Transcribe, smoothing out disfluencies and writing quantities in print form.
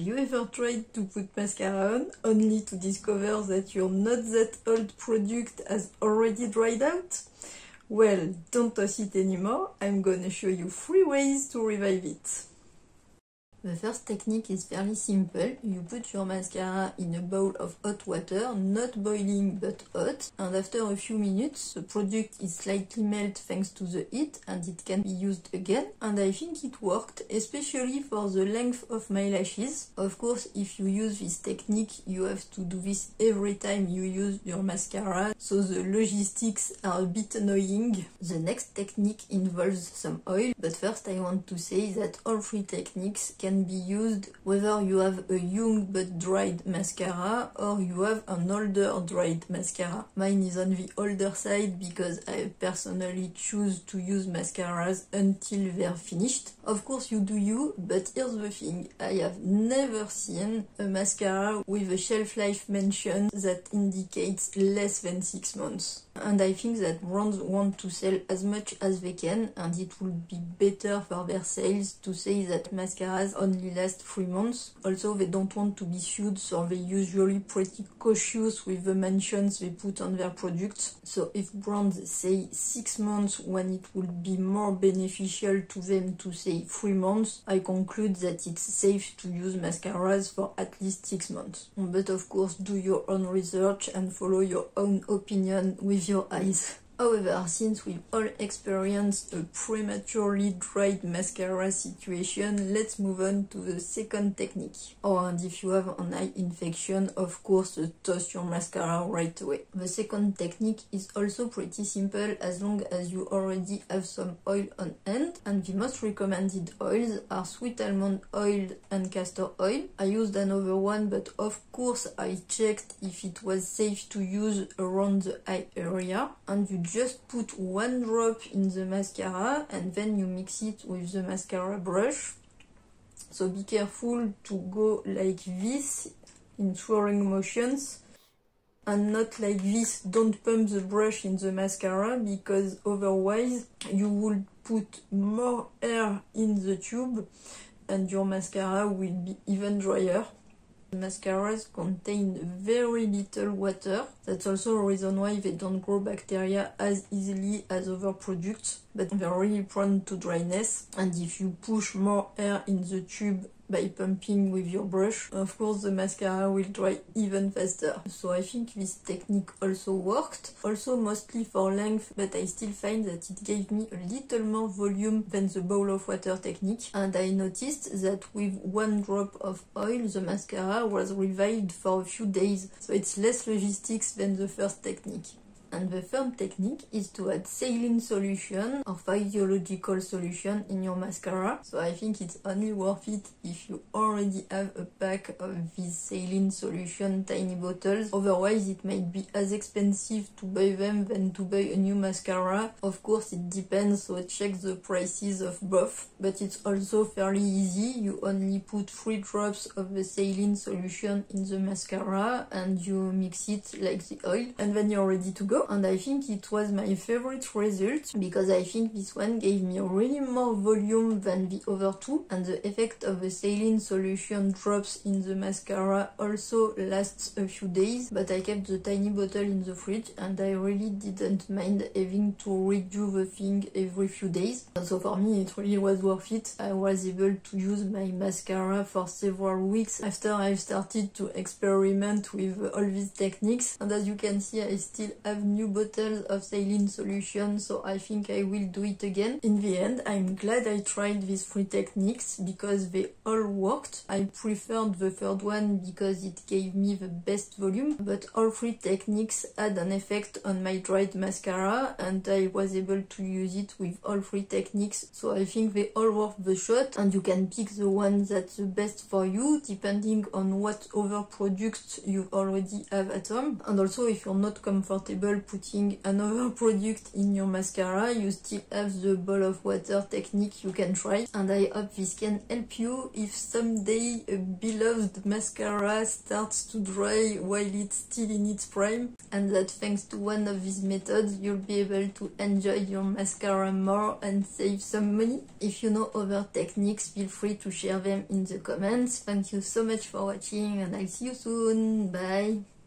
Have you ever tried to put mascara on, only to discover that your not that old product has already dried out? Well, don't toss it anymore, I'm gonna show you 3 ways to revive it. The first technique is fairly simple. You put your mascara in a bowl of hot water, not boiling but hot, and after a few minutes the product is slightly melted thanks to the heat and it can be used again, and I think it worked, especially for the length of my lashes. Of course, if you use this technique you have to do this every time you use your mascara, so the logistics are a bit annoying. The next technique involves some oil, but first I want to say that all 3 techniques can be used whether you have a young but dried mascara or you have an older dried mascara. Mine is on the older side because I personally choose to use mascaras until they're finished. Of course you do you, but here's the thing, I have never seen a mascara with a shelf life mention that indicates less than 6 months. And I think that brands want to sell as much as they can, and it would be better for their sales to say that mascaras only last 3 months. Also, they don't want to be sued, so they usually pretty cautious with the mentions they put on their products. So if brands say 6 months when it would be more beneficial to them to say 3 months, I conclude that it's safe to use mascaras for at least 6 months. But of course, do your own research and follow your own opinion with your eyes. However, since we've all experienced a prematurely dried mascara situation, let's move on to the second technique. Oh, and if you have an eye infection, of course, toss your mascara right away. The second technique is also pretty simple as long as you already have some oil on hand, and the most recommended oils are sweet almond oil and castor oil. I used another one, but of course I checked if it was safe to use around the eye area, and you just put 1 drop in the mascara and then you mix it with the mascara brush. So be careful to go like this in swirling motions and not like this. Don't pump the brush in the mascara because otherwise you will put more air in the tube and your mascara will be even drier. Mascaras contain very little water. That's also a reason why they don't grow bacteria as easily as other products, but they're really prone to dryness. And if you push more air in the tube by pumping with your brush, of course the mascara will dry even faster. So I think this technique also worked, also mostly for length, but I still find that it gave me a little more volume than the bowl of water technique. And I noticed that with 1 drop of oil the mascara was revived for a few days, so it's less logistics than the first technique. And the third technique is to add saline solution or physiological solution in your mascara. So I think it's only worth it if you already have a pack of these saline solution tiny bottles. Otherwise it might be as expensive to buy them than to buy a new mascara. Of course it depends, so check the prices of both. But it's also fairly easy. You only put 3 drops of the saline solution in the mascara and you mix it like the oil, and then you're ready to go. And I think it was my favorite result because I think this one gave me really more volume than the other 2, and the effect of the saline solution drops in the mascara also lasts a few days. But I kept the tiny bottle in the fridge and I really didn't mind having to redo the thing every few days. And so for me it really was worth it. I was able to use my mascara for several weeks after I started to experiment with all these techniques, and as you can see I still have new bottles of saline solution, so I think I will do it again. In the end, I'm glad I tried these 3 techniques because they all worked. I preferred the third one because it gave me the best volume, but all 3 techniques had an effect on my dried mascara and I was able to use it with all 3 techniques, so I think they all worth the shot, and you can pick the one that's the best for you depending on what other products you already have at home. And also if you're not comfortable while putting another product in your mascara, you still have the ball of water technique you can try. And I hope this can help you if someday a beloved mascara starts to dry while it's still in its prime, and that thanks to one of these methods you'll be able to enjoy your mascara more and save some money. If you know other techniques, feel free to share them in the comments. Thank you so much for watching and I'll see you soon. Bye!